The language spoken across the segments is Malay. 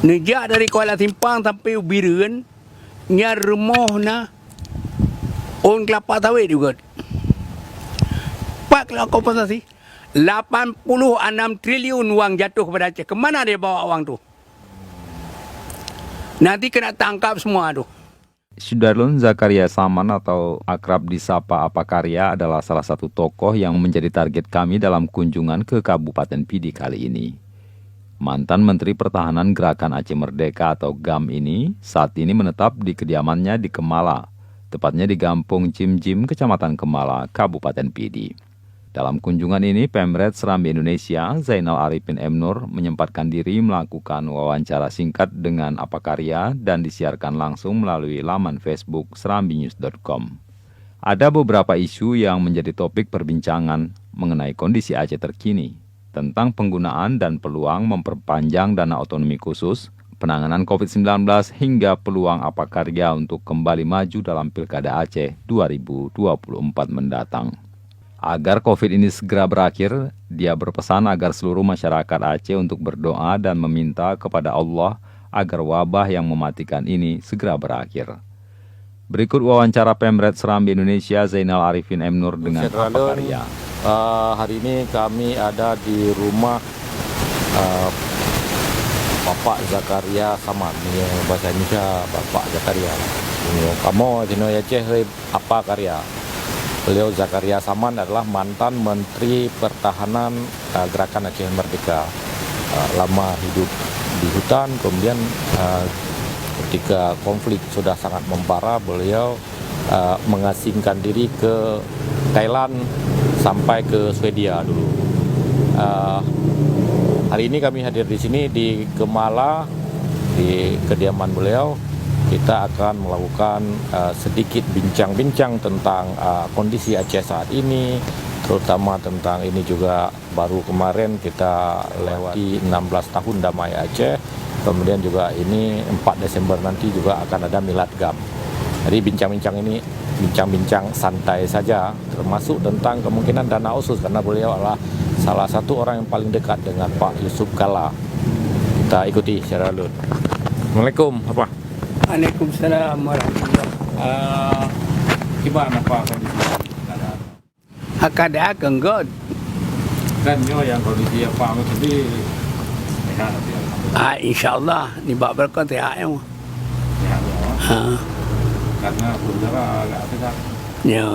Nejak dari Kuala Simpang sampai Ubiran, nya rumah na on kelapa sawit juga. Pak kalau kompensasi 86 triliun wang jatuh kepada Aceh. Kemana dia bawa wang tu? Nanti kena tangkap semua tu. Sudarlun Zakaria Saman atau akrab disapa Apa Karya adalah salah satu tokoh yang menjadi target kami dalam kunjungan ke Kabupaten Pidi kali ini. Mantan Menteri Pertahanan Gerakan Aceh Merdeka atau GAM ini saat ini menetap di kediamannya di Kemala, tepatnya di Gampung Cimjim, Kecamatan Kemala, Kabupaten Pidi. Dalam kunjungan ini, Pemret Serambi Indonesia, Zainal Arifin M. Nur, menyempatkan diri melakukan wawancara singkat dengan Apa Karya dan disiarkan langsung melalui laman Facebook serambinews.com. Ada beberapa isu yang menjadi topik perbincangan mengenai kondisi Aceh terkini, tentang penggunaan dan peluang memperpanjang dana otonomi khusus, penanganan COVID-19 hingga peluang Apa Karya untuk kembali maju dalam Pilkada Aceh 2024 mendatang. Agar COVID ini segera berakhir, dia berpesan agar seluruh masyarakat Aceh untuk berdoa dan meminta kepada Allah agar wabah yang mematikan ini segera berakhir. Berikut wawancara Pemret Serambi Indonesia Zainal Arifin M. Nur dengan Apa Karya. Hari ini kami ada di rumah Bapak Zakaria Saman. Ini bahasa Indonesia Bapak Zakaria. Kamu Jino Aceh Apa Karya. Beliau Zakaria Saman adalah mantan Menteri Pertahanan Gerakan Aceh Merdeka. Lama hidup di hutan, kemudian ketika konflik sudah sangat membara, beliau mengasingkan diri ke Thailand sampai ke Swedia dulu. Hari ini kami hadir di sini di Kemala, di kediaman beliau. Kita akan melakukan sedikit bincang-bincang tentang kondisi Aceh saat ini, terutama tentang ini juga baru kemarin kita lewati 16 tahun damai Aceh, kemudian juga ini 4 Desember nanti juga akan ada Milad GAM. Jadi bincang-bincang ini bincang-bincang santai saja, termasuk tentang kemungkinan dana otsus karena beliau adalah salah satu orang yang paling dekat dengan Pak Yusuf Kalla. Kita ikuti secara alur. Assalamualaikum, apa? Waalaikumsalam warahmatullahi. Gimana Pak kondisi? Akada kenggod. Dan yang kondisi Pak sendiri sehat ya. InsyaAllah ni bak berkah sehat ya. Sehat ya. Karena udara agak sesak. Ya.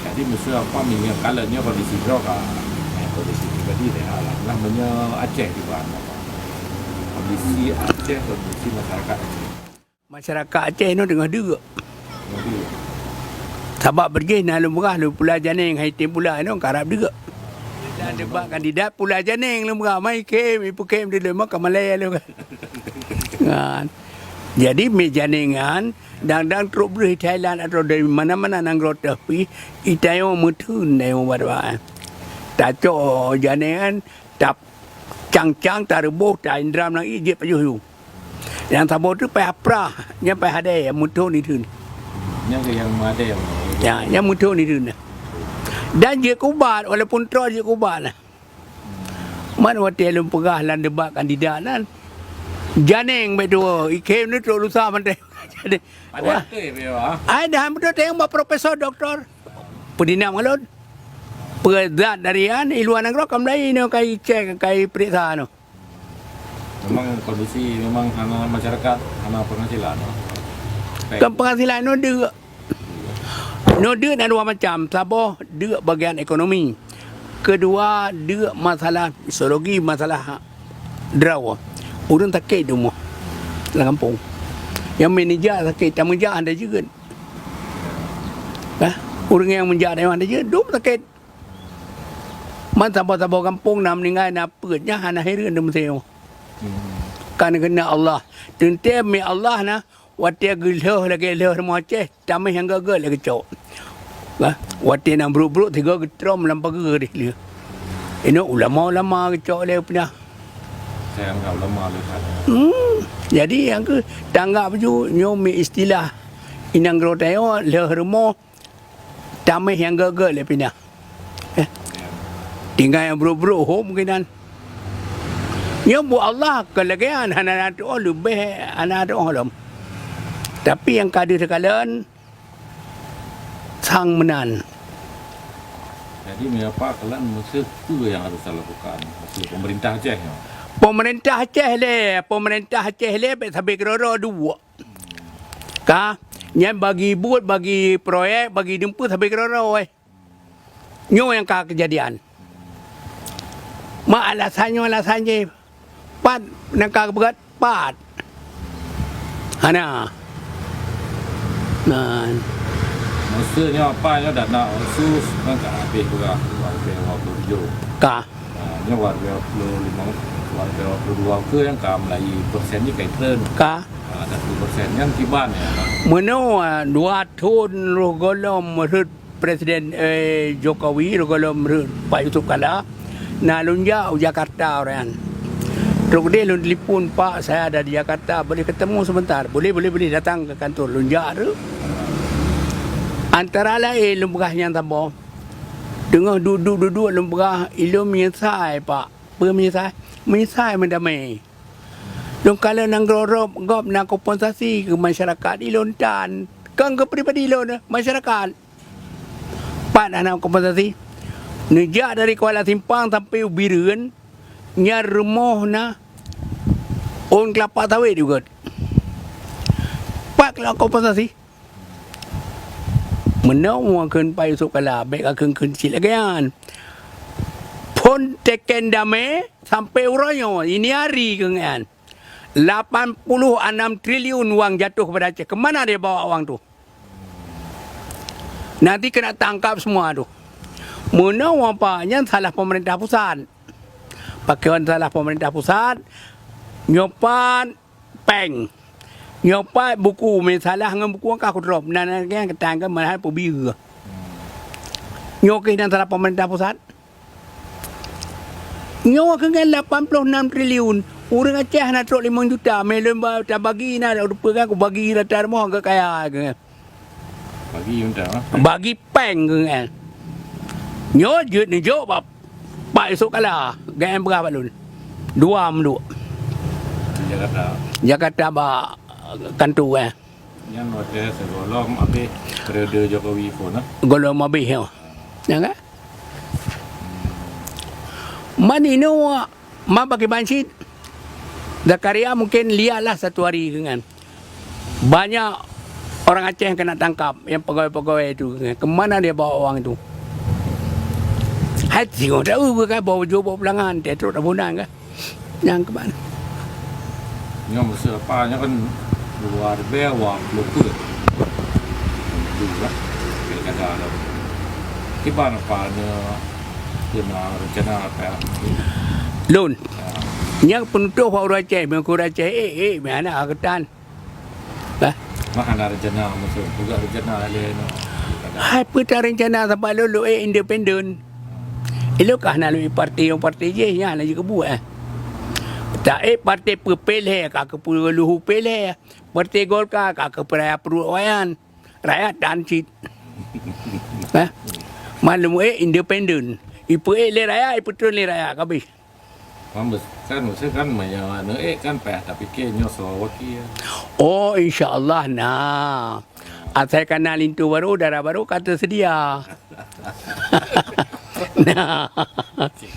Jadi mesti apa minyak kalanya kondisi berapa? Kondisi pribadi sehat lah. Namanya Aceh juga. Kondisi Aceh, kondisi masyarakat Aceh. Masyarakat Aceh ni dengar juga. Sebab pergi nak lumrah lu Pulau Janing hai tim pula ni karap juga. Dan debat kandidat Pulau Janing lumrah mai kem ipu kem di lemah ke Malaya lu kan. Kan. Jadi mi Janingan dan terus beri Thailand atau dari mana-mana nang rota pi itayo mutun ne wadwa. Ta cho Janingan tap cang-cang tarubuh ta indram nang ijip pajuh. Yang tabo tu pai aprah, nya pai hade mutun ni tun. Yang ada yang Ya, yang mutun ni tun. Dan je kubat walaupun terus je kubat lah. Man wate lum pegah lan debat kandidat lan. Janing betul, ikem ni tu lusa mante. Jadi, ada tu ya. ai dah betul tengok profesor doktor. Pedina ngalon. Perzat dari iluan negara kamlai ni kai cek kai periksa no. Memang kondisi memang anak masyarakat anak penghasilan. Kan penghasilan no dia. No dia ada dua macam. Sabo dia bagian ekonomi. Kedua dia masalah psikologi, masalah draw. Urang sakit rumah dalam kampung. Yang manager sakit, yang menjaga ada juga. Orang yang menjaga ada juga, dum sakit. Man sabar-sabar kampung nak meninggal nak perutnya hana heran dem seo. Kan kena Allah. Tente mi Allah na wati geloh lagi geloh mo Aceh, tamai yang gagal lagi cok. Wati nang bruk-bruk tiga getrom lampau ge dia. Ini ulama-ulama cok le punya. Saya anggap ulama lihat. Jadi yang ke tanggap ju nyomi istilah inang groteo le remo tamai yang gagal le punya. Tinggal yang bro-bro home mungkinan. Nya bu Allah kelegean anak tu lebih anak tu halam. Tapi yang kadir sekalian sang menan. Jadi mengapa kalian mesti itu yang harus lakukan? Maksud pemerintah Aceh. Ya? Pemerintah Aceh le sampai kerora dua. Ka, nya bagi buat bagi proyek bagi jemput sampai kerora weh. Nyo yang kejadian. Ma alasannya pat nak berat pat. Hana. Nah, maksudnya apa ya dana khusus kan tak habis juga warga waktu hijau. ka. Nya warga 25 warga 22 ke yang kam lagi persennya kayak tren. Ka. Ada 10% yang tiban ya. Meno dua tahun rogolom menurut Presiden Jokowi rogolom menurut Pak Yusuf Kala na lunja Jakarta orang. Terus dia lun telefon Pak saya ada di Jakarta boleh ketemu sebentar. Boleh datang ke kantor lunja tu. Antara lain lembagah yang tambah. Dengar duduk lembagah ilmu menyesai Pak. Apa menyesai? Menyesai mendamai. Dong kalau nang gop nak kompensasi ke masyarakat ilon tan. Kang ke pribadi ilon masyarakat. Pak nak kompensasi. Nejak dari Kuala Simpang sampai Ubiran. Nya rumah na on kelapa sawit juga. Pak kalau kompensasi. Menau akan Pak Yusuf Kala baik akan sila kan. Pun teken dame sampai uranyo ini hari kan. 86 triliun wang jatuh kepada Aceh. Kemana dia bawa wang tu? Nanti kena tangkap semua tu. Menau apanya salah pemerintah pusat. Pakaian salah pemerintah pusat. Nyopat peng. Nyopat buku. Salah dengan buku angka aku drop. Dan yang ketangkan mana pebir. Nyokin dan salah pemerintah pusat. Nyawa dengan 86 triliun. Orang Aceh nak truk 5 juta. Melon tak bagi nak. Rupa kan aku bagi rata rumah ke kaya. Bagi unta. Bagi peng kan. Nyo jut ni jok bab. Pak Yusuf Kala. Gaya berapa lun? 2 menduk. Jakarta ba kantu kan. Yang ada segolong habis periode Jokowi pun. Golong habis ya. Ya kan? Manino ma bagi bansit. Zakaria mungkin lihatlah satu hari kan. Banyak orang Aceh yang kena tangkap, yang pegawai-pegawai itu. Kemana dia bawa wang itu? Hati kau tahu kan bawa jual bawa pelangan, dia terus abunan kan. Yang kemana? Yang mesti apa? Yang kan luar biasa lupa. Juga. Kata ada. Gimana apanya? Gimana rencana apa? Lun. Yang penutup orang Aceh, orang Aceh, mana akan? Mana rencana maksud juga rencana lain. Hai peta rencana sampai lalu independen. Elokah nak lebih parti je yang nak juga buat. Tak parti peleh kak luhu peleh. Parti Golkar kak peraya peruayan. Rakyat dan cit. Maklum independen. Ipu le rakyat, ipu tu le rakyat habis. Kan banyak kan payah tapi kayaknya wakil. Oh insyaAllah nah. Saya kenal itu baru, darah baru kata sedia. Nah.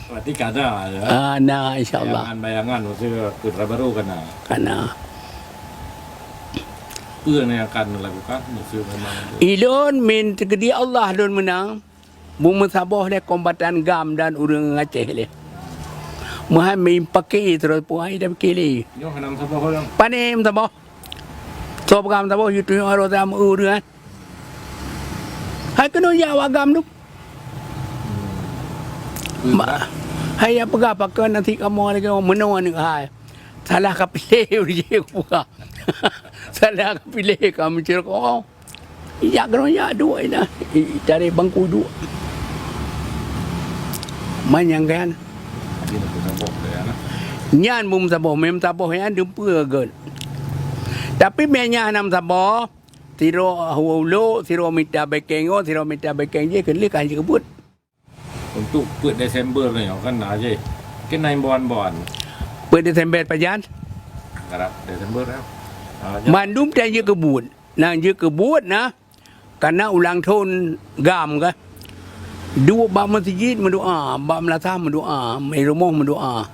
Berarti kada ya. Nah insyaAllah. Bayangan maksudnya darah baru kana. Kana. Apa yang akan dilakukan maksud memang. Ilon min tegedi Allah don menang. Bumi Sabah le kombatan gam dan urang Aceh le. Muhammad pakai terus puai dah kili. Yo hanam Sabah orang. Panem Sabah. Sob gam Sabah itu yang harus am urang. Hai kena ya wagam tu. Hai apa gak pakai nanti kamu lagi menang ni hai. Salah kapilih dia buka. Salah kapilih kamu cerita kau. Ya kena ya dua ina. Cari bangku dua. Manyangkan. Nyan mum Sabah, mem Sabah yang dumpa gen. Tapi menya nam Sabah, tiro hulu, tiro mita bekengo, tiro mita bekeng je kena kan je kebut. Untuk buat Desember ni kan aje. Kan naik bon. Desember pajan. Garap Desember ya. Mandum dan je kebut. Nah je kebut nah. Karena ulang tahun gam ke. Dua bab masjid mendoa, bab melata mendoa, mai rumah mendoa.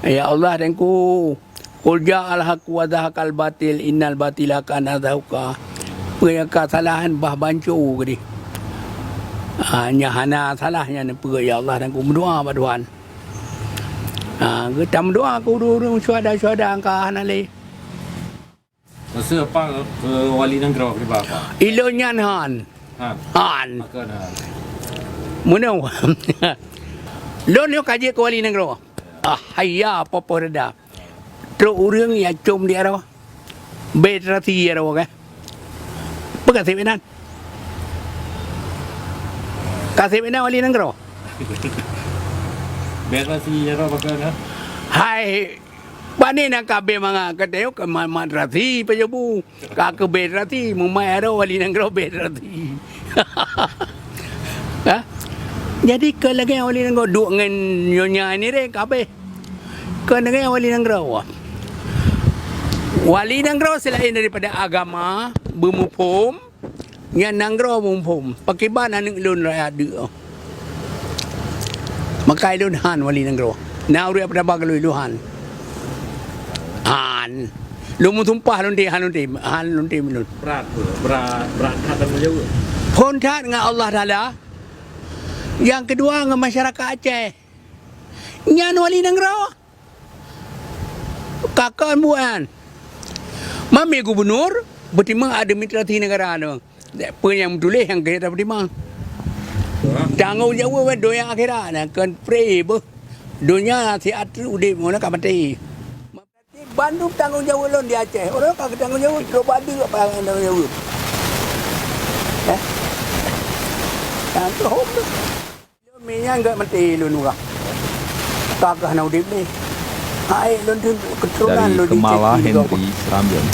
Ya Allah dan ku qul ja'al haqq wa zahaqal batil innal batila kana zahuqa. Perka salahan bah bancu ke di. Nyahana salahnya ne per ya Allah dan ku mendoa pada Tuhan. Kita mendoa ku dulu syuhada angka hanale. Masa apa ke wali negara di bapa? Ilonya han. Han. Maka nah. Munau. Lon yo kaji ke wali negara. Hayya apa reda. Terus orang ya cum dia ro. Betrati ro ke. Pekasih benan. Kasih benan wali negara. Betrati ya maka nah. Hai Bani nak kabe mga kateo ke madrati pajabu ka ke bedrati mumai aro wali negara bedrati. Ha? Jadi ke lagi wali negara duk ngan nyonya ni re kabe. Ke lagi wali negara. Wali negara selain daripada agama bermuphum yang negara bermuphum pakai ban anak lun rakyat dia. Makai lun han wali negara. Nah uri pada bagalui luhan. Han. Lu mu tumpah lun han lun minun. Berat kata menjauh. Pun tat dengan Allah Taala. Yang kedua dengan masyarakat Aceh. Nyan wali negara. Kakak buan. Mami gubernur bertimbang ada mitra ti negara tu. Apa yang tulis yang kita bertimbang. Tanggungjawab doa akhirat nak kan pray ber. Dunia si atu udip mana ka mati. Bandung tanggungjawab lon di Aceh. Orang ka tanggungjawab coba ada apa yang tanggungjawab. Tu hom. Minyak enggak mati lon urang. Kakah na udip ni. Hai lon tu keturunan Dari lon di Kemala Aceh. Henry Serambion.